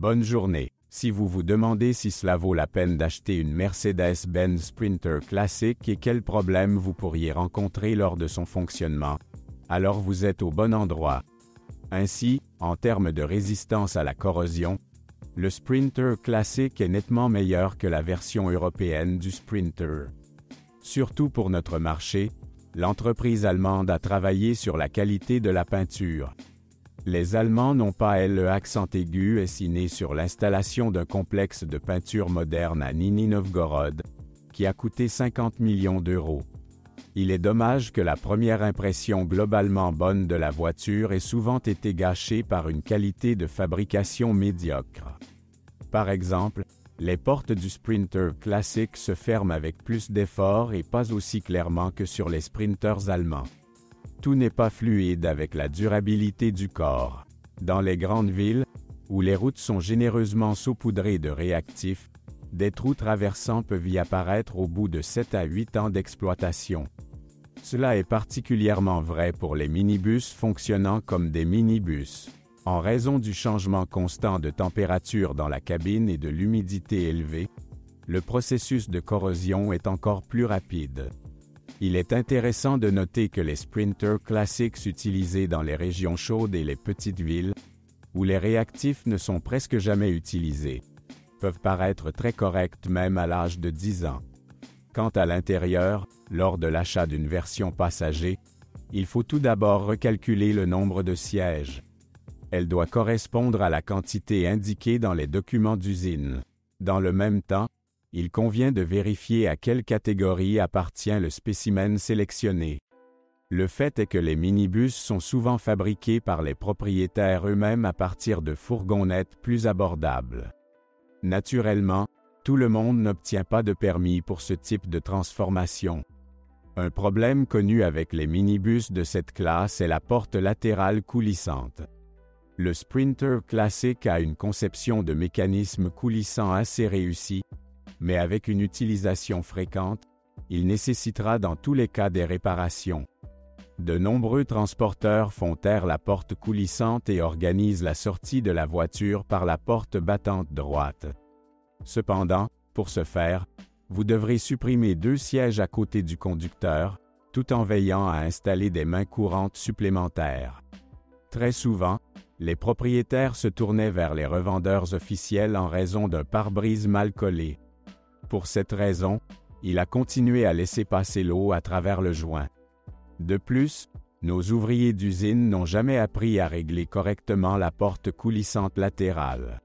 Bonne journée. Si vous vous demandez si cela vaut la peine d'acheter une Mercedes-Benz Sprinter classique et quels problèmes vous pourriez rencontrer lors de son fonctionnement, alors vous êtes au bon endroit. Ainsi, en termes de résistance à la corrosion, le Sprinter classique est nettement meilleur que la version européenne du Sprinter. Surtout pour notre marché, l'entreprise allemande a travaillé sur la qualité de la peinture. Les Allemands n'ont pas le accent aigu essiné sur l'installation d'un complexe de peinture moderne à Nizhny Novgorod, qui a coûté 50 millions d'euros. Il est dommage que la première impression globalement bonne de la voiture ait souvent été gâchée par une qualité de fabrication médiocre. Par exemple, les portes du Sprinter classique se ferment avec plus d'effort et pas aussi clairement que sur les Sprinters allemands. Tout n'est pas fluide avec la durabilité du corps. Dans les grandes villes, où les routes sont généreusement saupoudrées de réactifs, des trous traversants peuvent y apparaître au bout de 7 à 8 ans d'exploitation. Cela est particulièrement vrai pour les minibus fonctionnant comme des minibus. En raison du changement constant de température dans la cabine et de l'humidité élevée, le processus de corrosion est encore plus rapide. Il est intéressant de noter que les Sprinters classiques utilisés dans les régions chaudes et les petites villes, où les réactifs ne sont presque jamais utilisés, peuvent paraître très corrects même à l'âge de 10 ans. Quant à l'intérieur, lors de l'achat d'une version passager, il faut tout d'abord recalculer le nombre de sièges. Elle doit correspondre à la quantité indiquée dans les documents d'usine. Dans le même temps, il convient de vérifier à quelle catégorie appartient le spécimen sélectionné. Le fait est que les minibus sont souvent fabriqués par les propriétaires eux-mêmes à partir de fourgonnettes plus abordables. Naturellement, tout le monde n'obtient pas de permis pour ce type de transformation. Un problème connu avec les minibus de cette classe est la porte latérale coulissante. Le Sprinter classique a une conception de mécanisme coulissant assez réussie, mais avec une utilisation fréquente, il nécessitera dans tous les cas des réparations. De nombreux transporteurs font taire la porte coulissante et organisent la sortie de la voiture par la porte battante droite. Cependant, pour ce faire, vous devrez supprimer 2 sièges à côté du conducteur, tout en veillant à installer des mains courantes supplémentaires. Très souvent, les propriétaires se tournaient vers les revendeurs officiels en raison d'un pare-brise mal collé. Pour cette raison, il a continué à laisser passer l'eau à travers le joint. De plus, nos ouvriers d'usine n'ont jamais appris à régler correctement la porte coulissante latérale.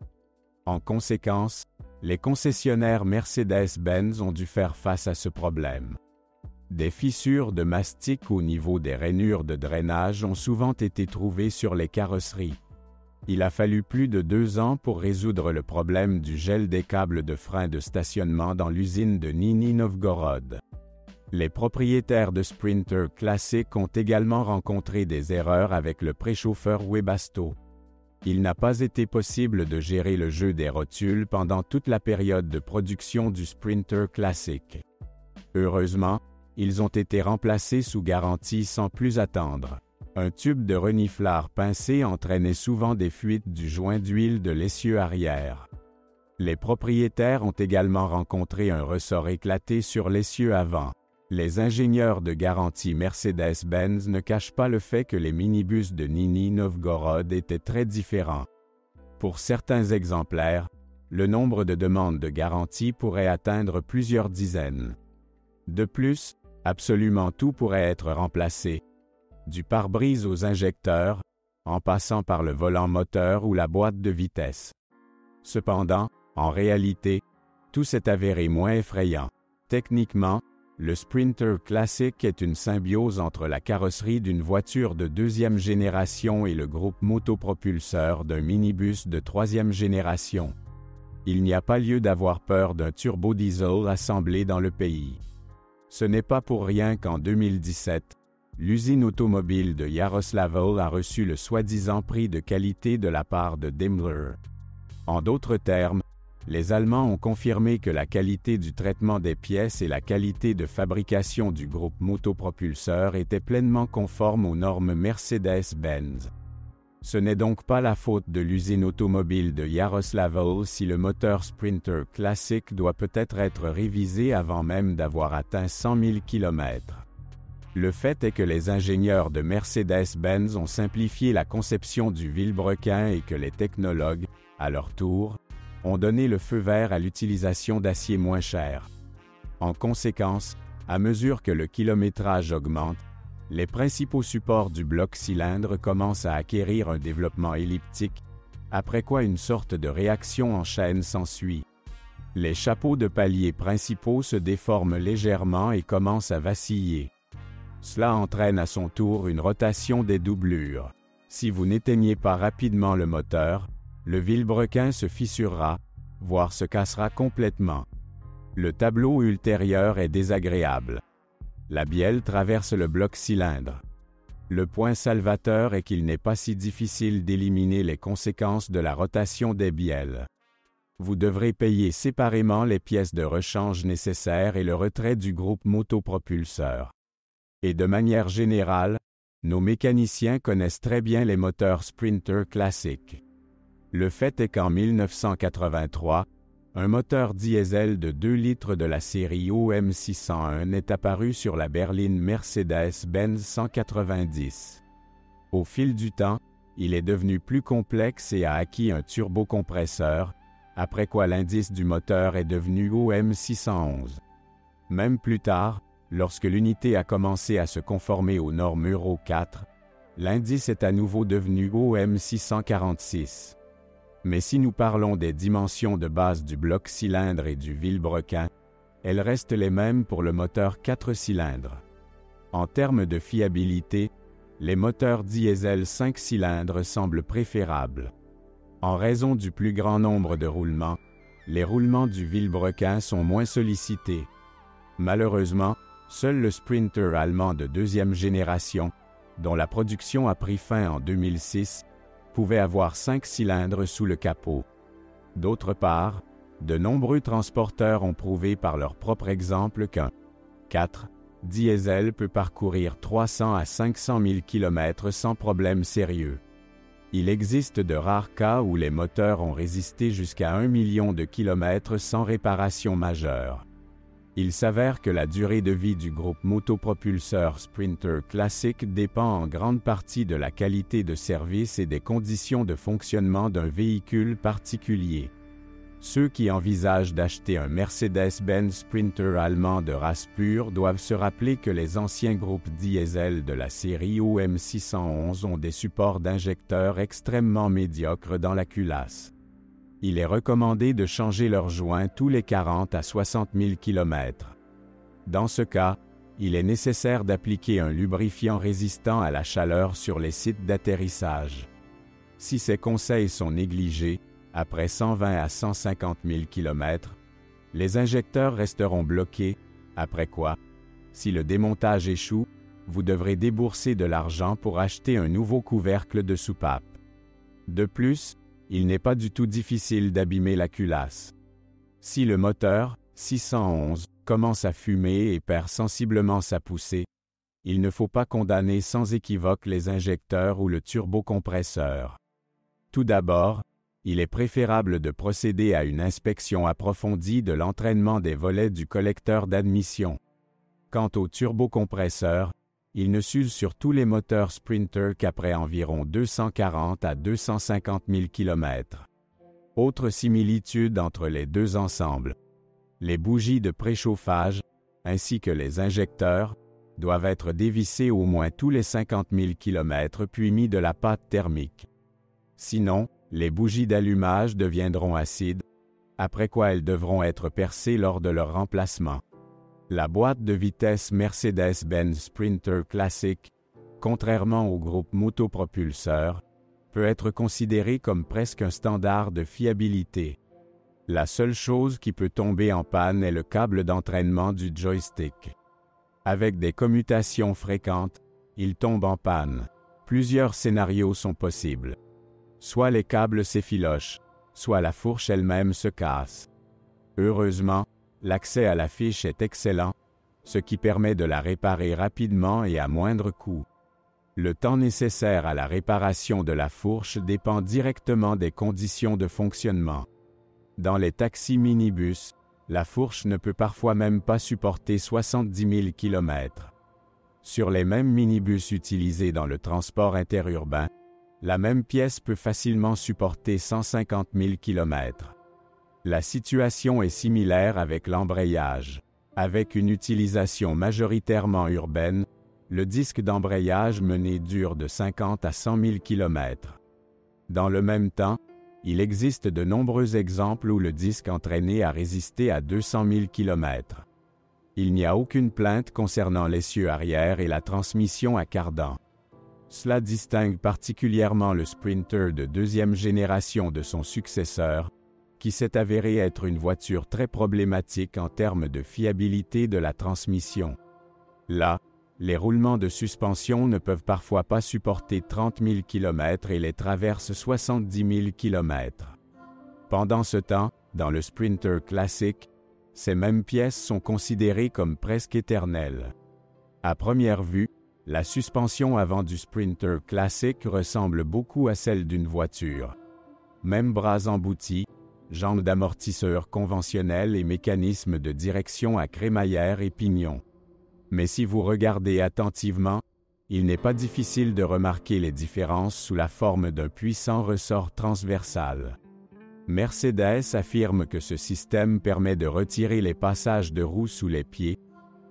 En conséquence, les concessionnaires Mercedes-Benz ont dû faire face à ce problème. Des fissures de mastic au niveau des rainures de drainage ont souvent été trouvées sur les carrosseries. Il a fallu plus de 2 ans pour résoudre le problème du gel des câbles de frein de stationnement dans l'usine de Nizhny Novgorod. Les propriétaires de Sprinter classiques ont également rencontré des erreurs avec le préchauffeur Webasto. Il n'a pas été possible de gérer le jeu des rotules pendant toute la période de production du Sprinter classique. Heureusement, ils ont été remplacés sous garantie sans plus attendre. Un tube de reniflard pincé entraînait souvent des fuites du joint d'huile de l'essieu arrière. Les propriétaires ont également rencontré un ressort éclaté sur l'essieu avant. Les ingénieurs de garantie Mercedes-Benz ne cachent pas le fait que les minibus de Nizhny Novgorod étaient très différents. Pour certains exemplaires, le nombre de demandes de garantie pourrait atteindre plusieurs dizaines. De plus, absolument tout pourrait être remplacé, du pare-brise aux injecteurs, en passant par le volant moteur ou la boîte de vitesse. Cependant, en réalité, tout s'est avéré moins effrayant. Techniquement, le Sprinter classique est une symbiose entre la carrosserie d'une voiture de 2e génération et le groupe motopropulseur d'un minibus de 3e génération. Il n'y a pas lieu d'avoir peur d'un turbo-diesel assemblé dans le pays. Ce n'est pas pour rien qu'en 2017, l'usine automobile de Yaroslavl a reçu le soi-disant prix de qualité de la part de Daimler. En d'autres termes, les Allemands ont confirmé que la qualité du traitement des pièces et la qualité de fabrication du groupe motopropulseur étaient pleinement conformes aux normes Mercedes-Benz. Ce n'est donc pas la faute de l'usine automobile de Yaroslavl si le moteur Sprinter classique doit peut-être être révisé avant même d'avoir atteint 100 000 km. Le fait est que les ingénieurs de Mercedes-Benz ont simplifié la conception du vilebrequin et que les technologues, à leur tour, ont donné le feu vert à l'utilisation d'acier moins cher. En conséquence, à mesure que le kilométrage augmente, les principaux supports du bloc cylindre commencent à acquérir un développement elliptique, après quoi une sorte de réaction en chaîne s'ensuit. Les chapeaux de palier principaux se déforment légèrement et commencent à vaciller. Cela entraîne à son tour une rotation des doublures. Si vous n'éteignez pas rapidement le moteur, le vilebrequin se fissurera, voire se cassera complètement. Le tableau ultérieur est désagréable. La bielle traverse le bloc cylindre. Le point salvateur est qu'il n'est pas si difficile d'éliminer les conséquences de la rotation des bielles. Vous devrez payer séparément les pièces de rechange nécessaires et le retrait du groupe motopropulseur. Et de manière générale, nos mécaniciens connaissent très bien les moteurs Sprinter classiques. Le fait est qu'en 1983, un moteur diesel de 2 litres de la série OM601 est apparu sur la berline Mercedes-Benz 190. Au fil du temps, il est devenu plus complexe et a acquis un turbocompresseur, après quoi l'indice du moteur est devenu OM611. Même plus tard, lorsque l'unité a commencé à se conformer aux normes Euro 4, l'indice est à nouveau devenu OM646. Mais si nous parlons des dimensions de base du bloc cylindre et du vilebrequin, elles restent les mêmes pour le moteur 4 cylindres. En termes de fiabilité, les moteurs diesel 5 cylindres semblent préférables. En raison du plus grand nombre de roulements, les roulements du vilebrequin sont moins sollicités. Malheureusement, seul le Sprinter allemand de deuxième génération, dont la production a pris fin en 2006, pouvait avoir 5 cylindres sous le capot. D'autre part, de nombreux transporteurs ont prouvé par leur propre exemple qu'un 4 diesel peut parcourir 300 à 500 000 km sans problème sérieux. Il existe de rares cas où les moteurs ont résisté jusqu'à 1 million de kilomètres sans réparation majeure. Il s'avère que la durée de vie du groupe motopropulseur Sprinter classique dépend en grande partie de la qualité de service et des conditions de fonctionnement d'un véhicule particulier. Ceux qui envisagent d'acheter un Mercedes-Benz Sprinter allemand de race pure doivent se rappeler que les anciens groupes diesel de la série OM611 ont des supports d'injecteurs extrêmement médiocres dans la culasse. Il est recommandé de changer leurs joints tous les 40 à 60 000 km. Dans ce cas, il est nécessaire d'appliquer un lubrifiant résistant à la chaleur sur les sites d'atterrissage. Si ces conseils sont négligés, après 120 à 150 000 km, les injecteurs resteront bloqués, après quoi, si le démontage échoue, vous devrez débourser de l'argent pour acheter un nouveau couvercle de soupape. De plus, il n'est pas du tout difficile d'abîmer la culasse. Si le moteur, 611, commence à fumer et perd sensiblement sa poussée, il ne faut pas condamner sans équivoque les injecteurs ou le turbocompresseur. Tout d'abord, il est préférable de procéder à une inspection approfondie de l'entraînement des volets du collecteur d'admission. Quant au turbocompresseur, il ne s'use sur tous les moteurs Sprinter qu'après environ 240 à 250 000 km. Autre similitude entre les deux ensembles. Les bougies de préchauffage, ainsi que les injecteurs, doivent être dévissés au moins tous les 50 000 km puis mis de la pâte thermique. Sinon, les bougies d'allumage deviendront acides, après quoi elles devront être percées lors de leur remplacement. La boîte de vitesse Mercedes-Benz Sprinter classique, contrairement au groupe motopropulseur, peut être considérée comme presque un standard de fiabilité. La seule chose qui peut tomber en panne est le câble d'entraînement du joystick. Avec des commutations fréquentes, il tombe en panne. Plusieurs scénarios sont possibles. Soit les câbles s'effilochent, soit la fourche elle-même se casse. Heureusement, l'accès à la fiche est excellent, ce qui permet de la réparer rapidement et à moindre coût. Le temps nécessaire à la réparation de la fourche dépend directement des conditions de fonctionnement. Dans les taxis minibus, la fourche ne peut parfois même pas supporter 70 000 km. Sur les mêmes minibus utilisés dans le transport interurbain, la même pièce peut facilement supporter 150 000 km. La situation est similaire avec l'embrayage. Avec une utilisation majoritairement urbaine, le disque d'embrayage mené dure de 50 à 100 000 km. Dans le même temps, il existe de nombreux exemples où le disque entraîné a résisté à 200 000 km. Il n'y a aucune plainte concernant l'essieu arrière et la transmission à cardan. Cela distingue particulièrement le Sprinter de deuxième génération de son successeur, qui s'est avéré être une voiture très problématique en termes de fiabilité de la transmission. Là, les roulements de suspension ne peuvent parfois pas supporter 30 000 km et les traversent 70 000 km. Pendant ce temps, dans le Sprinter classique, ces mêmes pièces sont considérées comme presque éternelles. À première vue, la suspension avant du Sprinter classique ressemble beaucoup à celle d'une voiture. Même bras emboutis, jambes d'amortisseur conventionnelles et mécanismes de direction à crémaillère et pignon. Mais si vous regardez attentivement, il n'est pas difficile de remarquer les différences sous la forme d'un puissant ressort transversal. Mercedes affirme que ce système permet de retirer les passages de roues sous les pieds,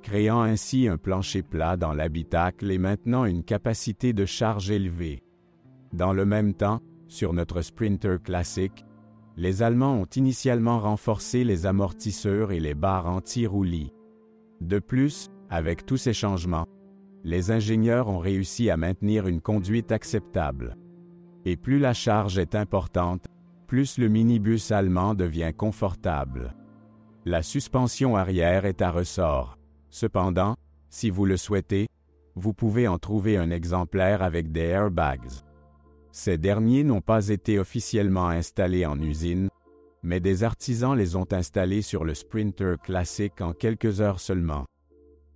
créant ainsi un plancher plat dans l'habitacle et maintenant une capacité de charge élevée. Dans le même temps, sur notre Sprinter classique, les Allemands ont initialement renforcé les amortisseurs et les barres anti-roulis. De plus, avec tous ces changements, les ingénieurs ont réussi à maintenir une conduite acceptable. Et plus la charge est importante, plus le minibus allemand devient confortable. La suspension arrière est à ressort. Cependant, si vous le souhaitez, vous pouvez en trouver un exemplaire avec des airbags. Ces derniers n'ont pas été officiellement installés en usine, mais des artisans les ont installés sur le Sprinter classique en quelques heures seulement.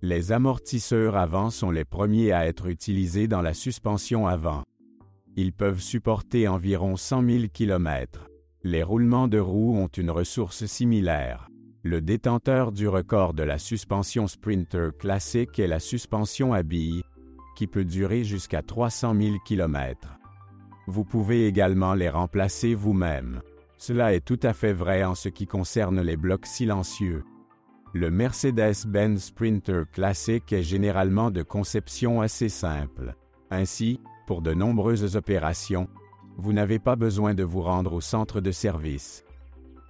Les amortisseurs avant sont les premiers à être utilisés dans la suspension avant. Ils peuvent supporter environ 100 000 km. Les roulements de roues ont une ressource similaire. Le détenteur du record de la suspension Sprinter classique est la suspension à billes, qui peut durer jusqu'à 300 000 km. Vous pouvez également les remplacer vous-même. Cela est tout à fait vrai en ce qui concerne les blocs silencieux. Le Mercedes-Benz Sprinter classique est généralement de conception assez simple. Ainsi, pour de nombreuses opérations, vous n'avez pas besoin de vous rendre au centre de service.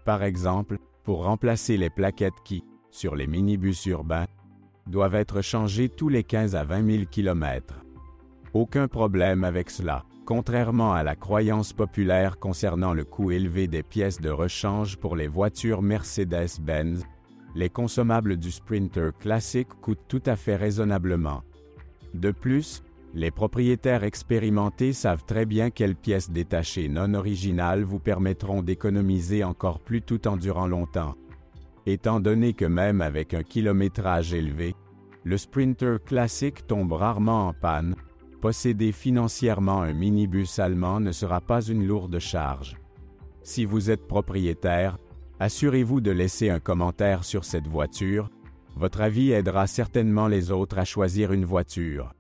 Par exemple, pour remplacer les plaquettes qui, sur les minibus urbains, doivent être changées tous les 15 à 20 000 km. Aucun problème avec cela. Contrairement à la croyance populaire concernant le coût élevé des pièces de rechange pour les voitures Mercedes-Benz, les consommables du Sprinter classique coûtent tout à fait raisonnablement. De plus, les propriétaires expérimentés savent très bien quelles pièces détachées non originales vous permettront d'économiser encore plus tout en durant longtemps. Étant donné que même avec un kilométrage élevé, le Sprinter classique tombe rarement en panne, posséder financièrement un minibus allemand ne sera pas une lourde charge. Si vous êtes propriétaire, assurez-vous de laisser un commentaire sur cette voiture. Votre avis aidera certainement les autres à choisir une voiture.